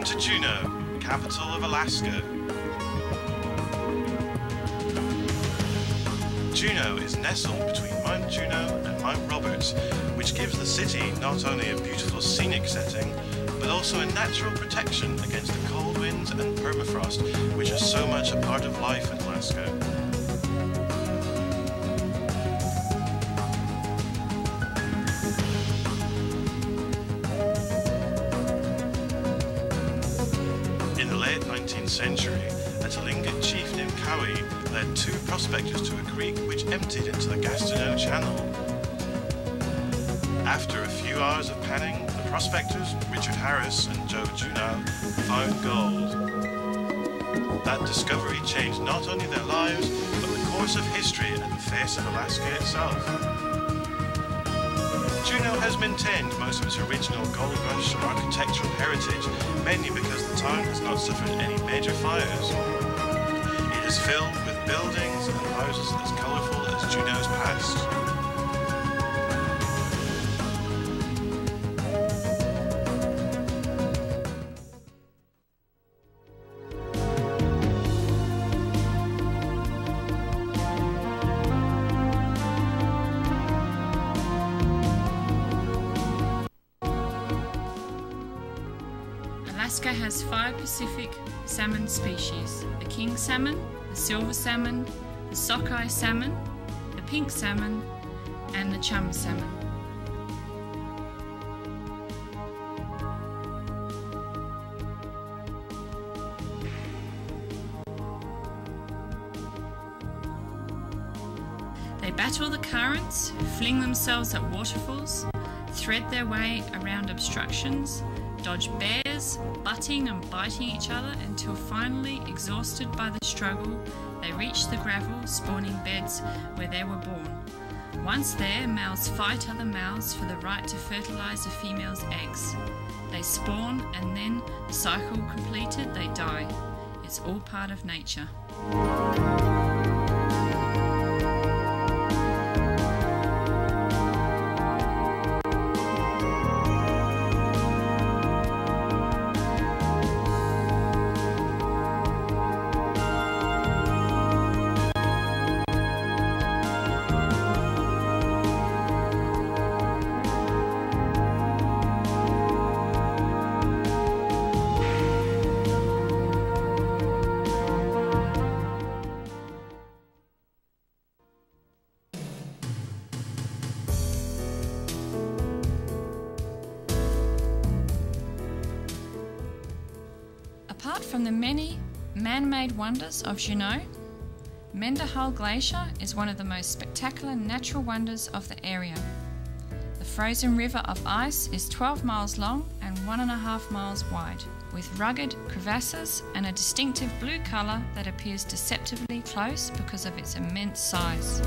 to Juneau, capital of Alaska. Juneau is nestled between Mount Juneau and Mount Roberts, which gives the city not only a beautiful scenic setting, but also a natural protection against the cold winds and permafrost, which are so much a part of life in Alaska. In the late 19th century, a Tlingit chief named Cowie led two prospectors to a creek which emptied into the Gastineau Channel. After a few hours of panning, the prospectors, Richard Harris and Joe Juneau, found gold. That discovery changed not only their lives, but the course of history and the face of Alaska itself. Juneau has maintained most of its original gold rush architectural heritage, mainly because the town has not suffered any major fires. It is filled with buildings and houses as colourful as Juneau's past. Alaska has 5 Pacific salmon species: the king salmon, the silver salmon, the sockeye salmon, the pink salmon, and the chum salmon. They battle the currents, fling themselves at waterfalls, thread their way around obstructions, dodge bears, butting and biting each other until finally, exhausted by the struggle, they reach the gravel spawning beds where they were born. Once there, males fight other males for the right to fertilize a female's eggs. They spawn and then, cycle completed, they die. It's all part of nature. Apart from the many man-made wonders of Juneau, Mendenhall Glacier is one of the most spectacular natural wonders of the area. The frozen river of ice is 12 miles long and 1.5 miles wide, with rugged crevasses and a distinctive blue colour that appears deceptively close because of its immense size.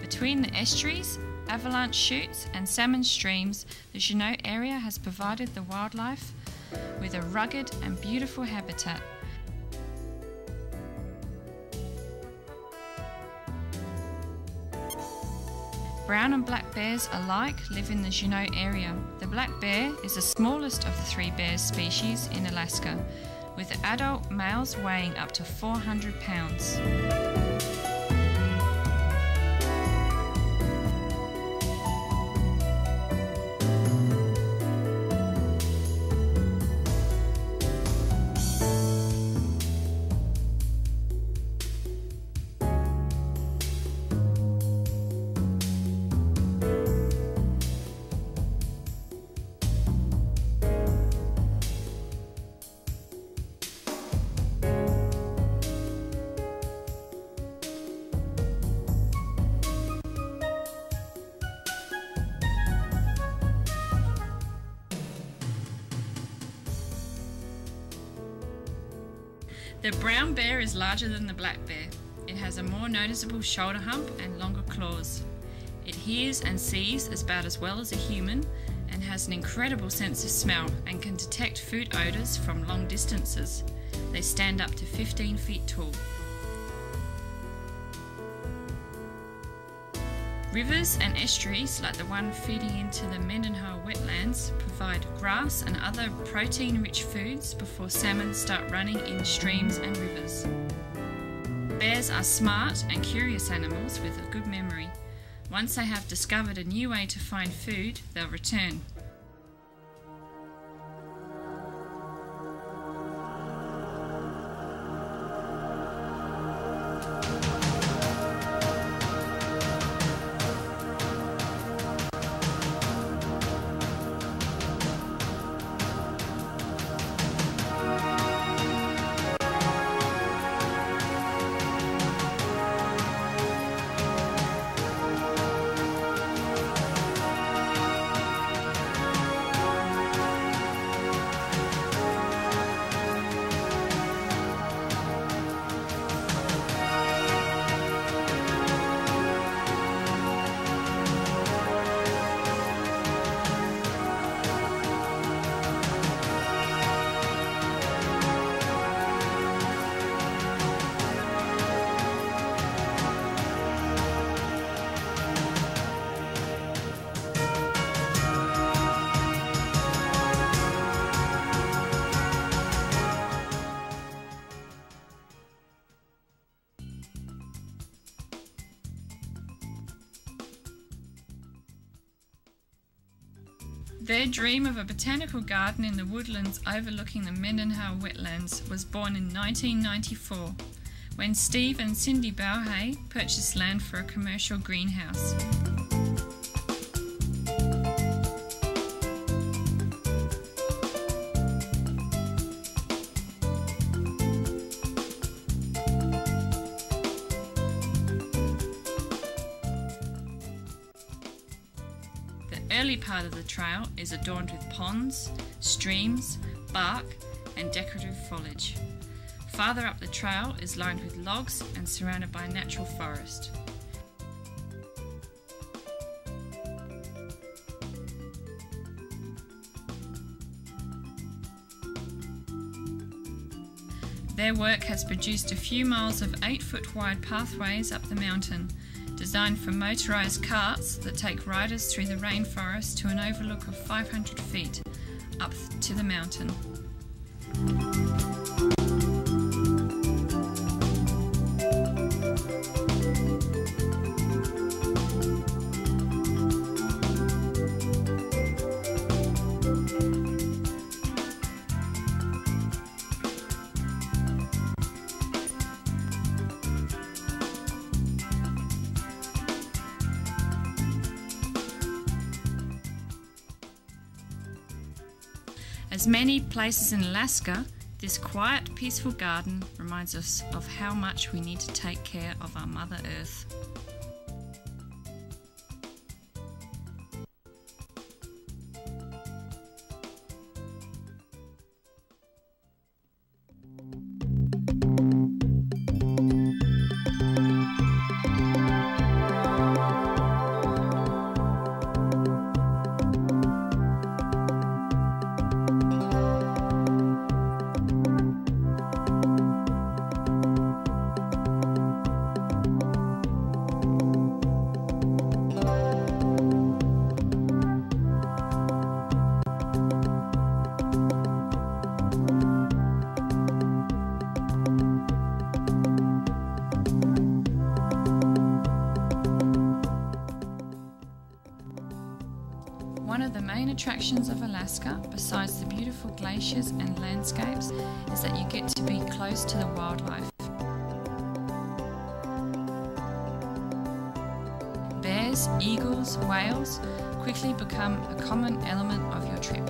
Between the estuaries, avalanche chutes and salmon streams, the Juneau area has provided the wildlife with a rugged and beautiful habitat. Brown and black bears alike live in the Juneau area. The black bear is the smallest of the 3 bear species in Alaska, with adult males weighing up to 400 pounds. The brown bear is larger than the black bear. It has a more noticeable shoulder hump and longer claws. It hears and sees about as well as a human and has an incredible sense of smell and can detect food odours from long distances. They stand up to 15 feet tall. Rivers and estuaries, like the one feeding into the Mendenhall wetlands, provide grass and other protein-rich foods before salmon start running in streams and rivers. Bears are smart and curious animals with a good memory. Once they have discovered a new way to find food, they'll return. Their dream of a botanical garden in the woodlands overlooking the Mendenhall wetlands was born in 1994, when Steve and Cindy Bauhay purchased land for a commercial greenhouse. The early part of the trail is adorned with ponds, streams, bark and decorative foliage. Farther up the trail is lined with logs and surrounded by natural forest. Their work has produced a few miles of 8-foot wide pathways up the mountain, designed for motorised carts that take riders through the rainforest to an overlook of 500 feet up to the mountain. As many places in Alaska, this quiet, peaceful garden reminds us of how much we need to take care of our Mother Earth. One of the main attractions of Alaska, besides the beautiful glaciers and landscapes, is that you get to be close to the wildlife. Bears, eagles, whales quickly become a common element of your trip.